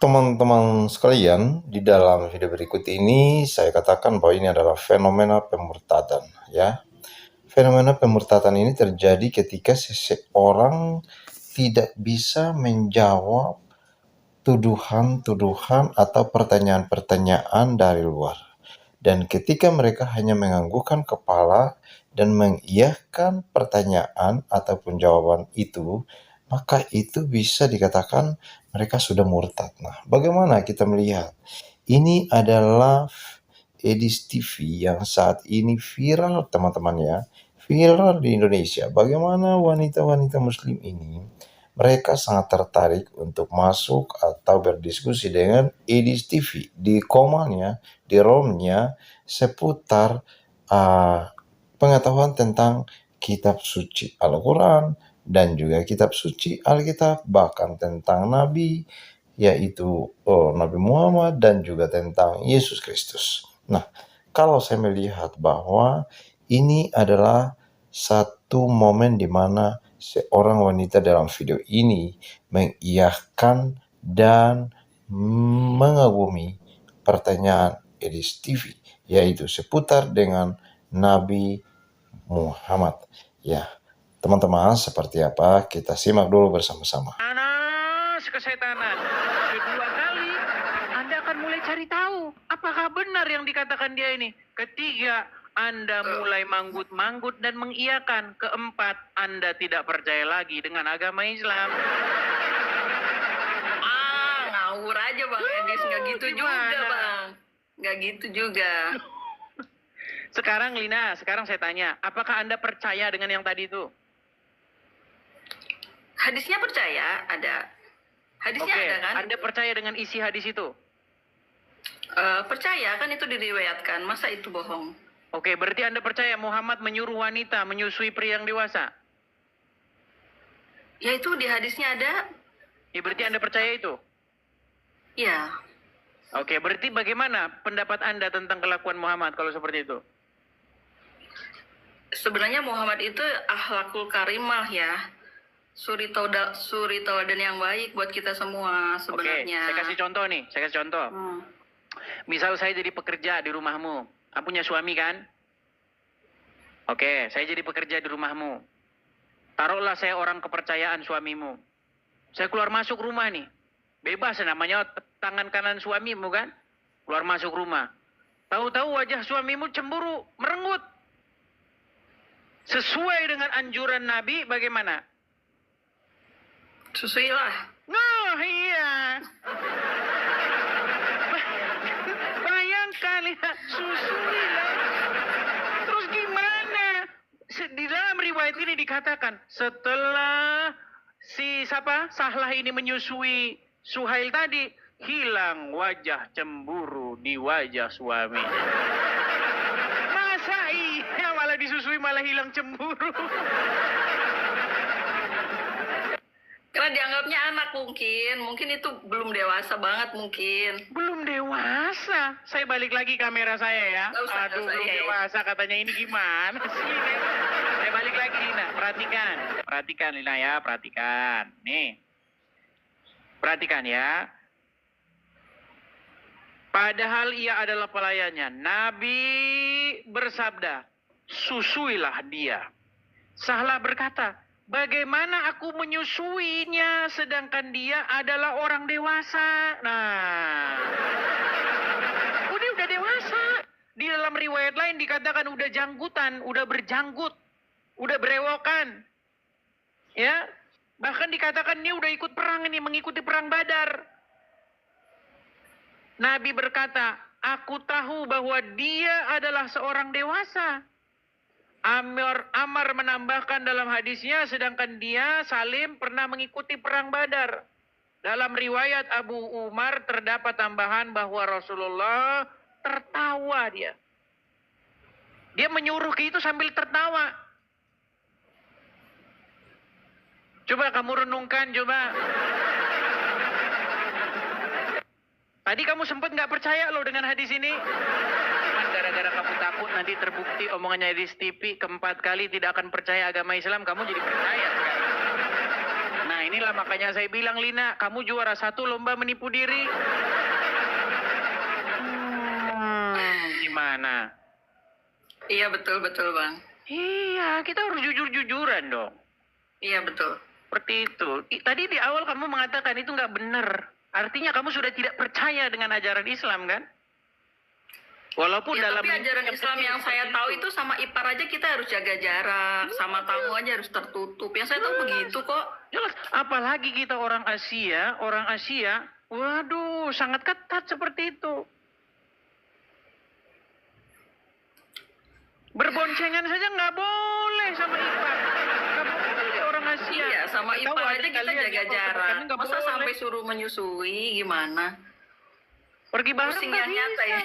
Teman-teman sekalian, di dalam video berikut ini saya katakan bahwa ini adalah fenomena pemurtadan, ya. Fenomena pemurtadan ini terjadi ketika seseorang tidak bisa menjawab tuduhan-tuduhan atau pertanyaan-pertanyaan dari luar. Dan ketika mereka hanya menganggukkan kepala dan mengiyakan pertanyaan ataupun jawaban itu, maka itu bisa dikatakan mereka sudah murtad. Nah, bagaimana kita melihat? Ini adalah Edis TV yang saat ini viral, teman-teman ya. Viral di Indonesia. Bagaimana wanita-wanita muslim ini, mereka sangat tertarik untuk masuk atau berdiskusi dengan Edis TV di komannya, di ROM-nya, seputar pengetahuan tentang kitab suci Al-Quran dan juga kitab suci Alkitab, bahkan tentang Nabi, yaitu Nabi Muhammad, dan juga tentang Yesus Kristus. Nah, kalau saya melihat bahwa ini adalah satu momen di mana seorang wanita dalam video ini mengiyakan dan mengagumi pertanyaan Edis TV, yaitu seputar dengan Nabi Muhammad. Ya, teman-teman, seperti apa? Kita simak dulu bersama-sama. Panas kesetanan. Kedua kali, Anda akan mulai cari tahu apakah benar yang dikatakan dia ini. Ketiga, Anda mulai manggut-manggut dan mengiyakan. Keempat, Anda tidak percaya lagi dengan agama Islam. Ngawur aja Bang Edis, nggak gitu gimana? juga Bang. Nggak gitu juga. Sekarang Lina, sekarang saya tanya, apakah Anda percaya dengan yang tadi itu? Hadisnya percaya, ada. Hadisnya Oke, ada kan? Anda percaya dengan isi hadis itu? Percaya kan itu diriwayatkan, masa itu bohong? Oke, berarti Anda percaya Muhammad menyuruh wanita menyusui pria yang dewasa? Ya itu di hadisnya ada. Ya berarti Anda percaya itu? Ya. Oke, berarti bagaimana pendapat Anda tentang kelakuan Muhammad kalau seperti itu? Sebenarnya Muhammad itu akhlakul karimah ya. Suri tauladan yang baik buat kita semua sebenarnya. Oke, saya kasih contoh nih, saya kasih contoh. Misal saya jadi pekerja di rumahmu. Aku punya suami kan? Oke, saya jadi pekerja di rumahmu. Taruhlah saya orang kepercayaan suamimu. Saya keluar masuk rumah nih. Bebas namanya tangan kanan suamimu kan? Keluar masuk rumah. Tahu-tahu wajah suamimu cemburu, merenggut. Sesuai dengan anjuran Nabi bagaimana? Susuilah. Nah, iya. Bayangkan ya, susuilah. Terus gimana? Di dalam riwayat ini dikatakan, setelah si Sahlah ini menyusui Suhail tadi, hilang wajah cemburu di wajah suami. Masa iya malah disusui malah hilang cemburu? Karena dianggapnya anak mungkin itu belum dewasa banget mungkin. Belum dewasa. Saya balik lagi kamera saya ya. Aduh, belum dewasa katanya, ini gimana sih? Saya balik lagi Lina, perhatikan Lina ya, perhatikan. Nih, perhatikan ya. Padahal ia adalah pelayannya. Nabi bersabda, susuilah dia. Sahlah berkata, bagaimana aku menyusuinya sedangkan dia adalah orang dewasa? Nah, dia udah dewasa. Di dalam riwayat lain dikatakan udah janggutan, udah berjanggut, udah berewokan. Ya, bahkan dikatakan dia udah ikut perang ini, mengikuti perang Badar. Nabi berkata, aku tahu bahwa dia adalah seorang dewasa. Amar menambahkan dalam hadisnya, sedangkan dia Salim pernah mengikuti perang Badar. Dalam riwayat Abu Umar terdapat tambahan bahwa Rasulullah tertawa dia. Dia menyuruh itu sambil tertawa. Coba kamu renungkan, coba. Tadi kamu sempat nggak percaya loh dengan hadis ini. Cuman gara-gara kamu takut nanti terbukti omongannya di TV keempat kali tidak akan percaya agama Islam, kamu jadi percaya sekarang. Nah inilah makanya saya bilang, Lina, kamu juara 1 lomba menipu diri. Gimana? Iya, betul Bang. Iya, kita harus jujur-jujuran dong. Iya, betul. Seperti itu. Tadi di awal kamu mengatakan itu nggak benar. Artinya kamu sudah tidak percaya dengan ajaran Islam, kan? Walaupun Ya, dalam tapi ajaran Islam yang saya tahu itu sama ipar aja kita harus jaga jarak, sama tamu aja harus tertutup. Yang saya tahu begitu kok. Jelas, apalagi kita orang Asia, waduh, sangat ketat seperti itu. Berboncengan saja nggak boleh sama ipar. Nggak boleh orang Asia. Iya, sama Nggak tahu ipar ada aja kita kalian jaga yang kalau jarak. teman nggak Masa boleh. sampai suruh menyusui gimana? Pergi bareng Pusing nggak yang nyata bisa. ya.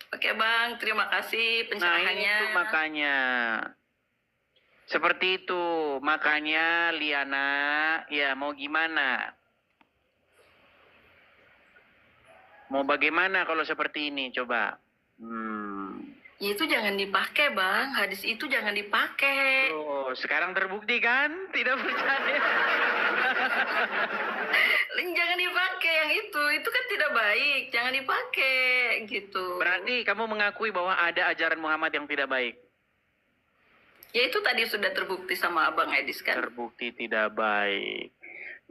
Oke Bang, terima kasih Nah, pencerahannya. itu makanya. Seperti itu. Makanya Liana, ya mau gimana? Mau bagaimana kalau seperti ini? Coba. Ya itu jangan dipakai Bang, hadis itu jangan dipakai. Oh, sekarang terbukti kan? Tidak percaya. Jangan dipakai yang itu kan tidak baik, jangan dipakai gitu. Berarti kamu mengakui bahwa ada ajaran Muhammad yang tidak baik? Ya itu tadi sudah terbukti sama Abang Edis kan. Terbukti tidak baik.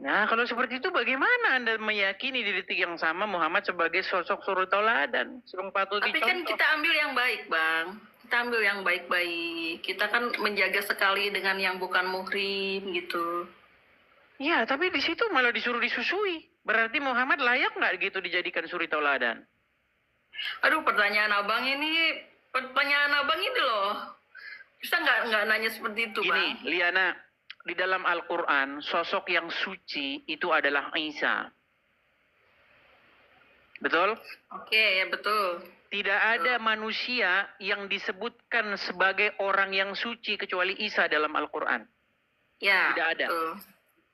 Nah, kalau seperti itu bagaimana Anda meyakini di detik yang sama Muhammad sebagai sosok suri tauladan, yang patut Tapi dicontoh? kan kita ambil yang baik Bang, kita ambil yang baik-baik. Kita kan menjaga sekali dengan yang bukan muhrim gitu. Ya, tapi di situ malah disuruh disusui. Berarti Muhammad layak nggak gitu dijadikan suri tauladan? Aduh, pertanyaan abang ini loh. Bisa nggak nanya seperti itu, Bang? Gini, Liana, di dalam Al-Quran, sosok yang suci itu adalah Isa. Betul? Oke, ya betul. Tidak ada manusia yang disebutkan sebagai orang yang suci kecuali Isa dalam Al-Quran. Ya, Tidak ada. betul.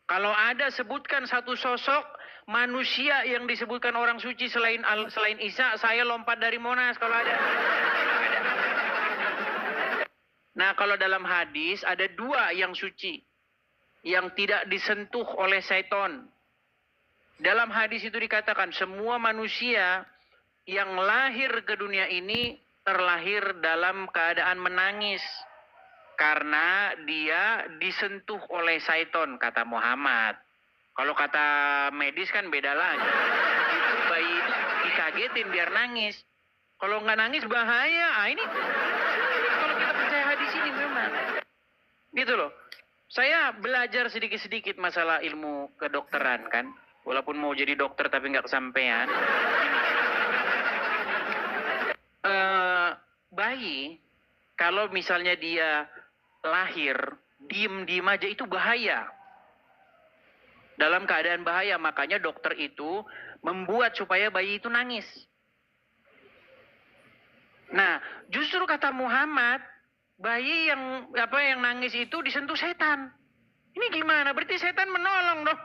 Kalau ada, sebutkan satu sosok manusia yang disebutkan orang suci selain Isa, saya lompat dari Monas kalau ada. Ada. Nah, kalau dalam hadis ada 2 yang suci, yang tidak disentuh oleh setan. Dalam hadis itu dikatakan semua manusia yang lahir ke dunia ini terlahir dalam keadaan menangis. Karena dia disentuh oleh syaiton, kata Muhammad. Kalau kata medis kan beda lagi. Itu bayi itu dikagetin biar nangis. Kalau nggak nangis bahaya. Ini kalau kita percaya hadis ini memang. Gitu loh. Saya belajar sedikit-sedikit masalah ilmu kedokteran kan. Walaupun mau jadi dokter tapi nggak kesampaian. Bayi, kalau misalnya dia lahir, diem aja itu bahaya. Dalam keadaan bahaya, makanya dokter itu membuat supaya bayi itu nangis. Nah, justru kata Muhammad, bayi yang nangis itu disentuh setan. Ini gimana? Berarti setan menolong dong.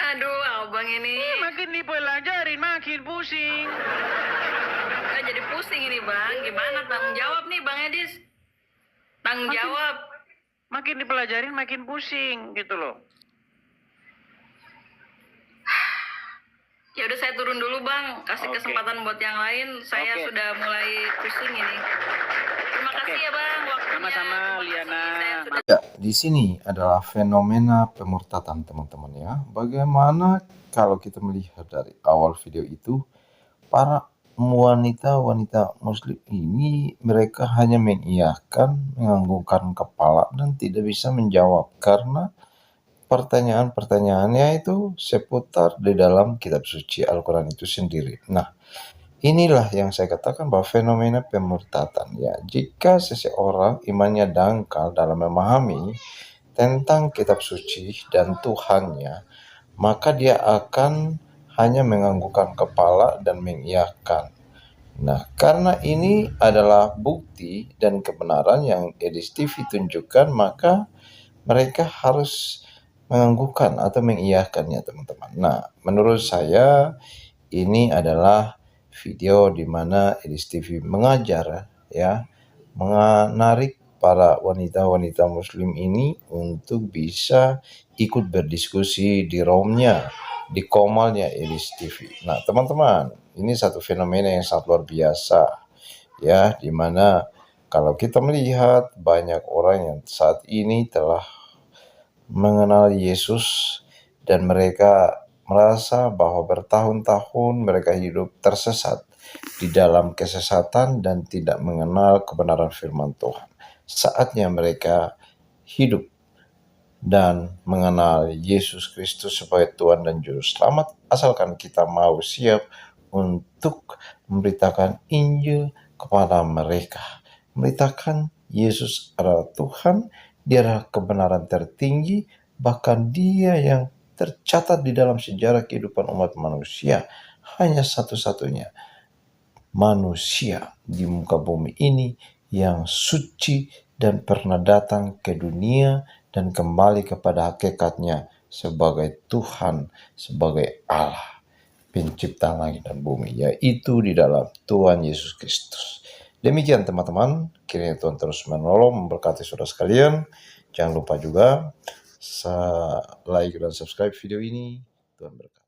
Aduh, abang ini. Makin dipelajarin, makin pusing. Jadi pusing ini, Bang. Gimana tanggung jawab nih, Bang Edis? Tanggung jawab. Makin dipelajarin, makin pusing gitu loh. Ya udah saya turun dulu, Bang. Kasih kesempatan buat yang lain. Saya sudah mulai pusing ini. Terima kasih ya, Bang. Waktunya. Sama-sama, Liana. Ya, di sini adalah fenomena pemurtadan teman-teman ya. Bagaimana kalau kita melihat dari awal video itu, para wanita-wanita muslim ini mereka hanya mengiyakan, menganggukkan kepala dan tidak bisa menjawab karena pertanyaan-pertanyaannya itu seputar di dalam kitab suci Al-Quran itu sendiri. Nah, inilah yang saya katakan bahwa fenomena pemurtadan ya. Jika seseorang imannya dangkal dalam memahami tentang kitab suci dan Tuhannya, maka dia akan hanya menganggukkan kepala dan mengiyakan. Nah, karena ini adalah bukti dan kebenaran yang Edis TV tunjukkan, maka mereka harus menganggukkan atau mengiyakannya, teman-teman. Nah, menurut saya ini adalah video di mana Edis TV mengajar ya menarik para wanita-wanita muslim ini untuk bisa ikut berdiskusi di roomnya, di komalnya Elis TV. Nah teman-teman, ini satu fenomena yang sangat luar biasa ya, dimana kalau kita melihat banyak orang yang saat ini telah mengenal Yesus dan mereka merasa bahwa bertahun-tahun mereka hidup tersesat di dalam kesesatan dan tidak mengenal kebenaran firman Tuhan. Saatnya mereka hidup dan mengenal Yesus Kristus sebagai Tuhan dan Juru Selamat, asalkan kita mau siap untuk memberitakan Injil kepada mereka. Memberitakan Yesus adalah Tuhan, Dia adalah kebenaran tertinggi, bahkan Dia yang tercatat di dalam sejarah kehidupan umat manusia, hanya satu-satunya manusia di muka bumi ini yang suci dan pernah datang ke dunia dan kembali kepada hakikatnya sebagai Tuhan, sebagai Allah, pencipta langit dan bumi, yaitu di dalam Tuhan Yesus Kristus. Demikian teman-teman, kiranya Tuhan terus menolong, memberkati saudara sekalian. Jangan lupa juga like dan subscribe video ini. Tuhan berkati.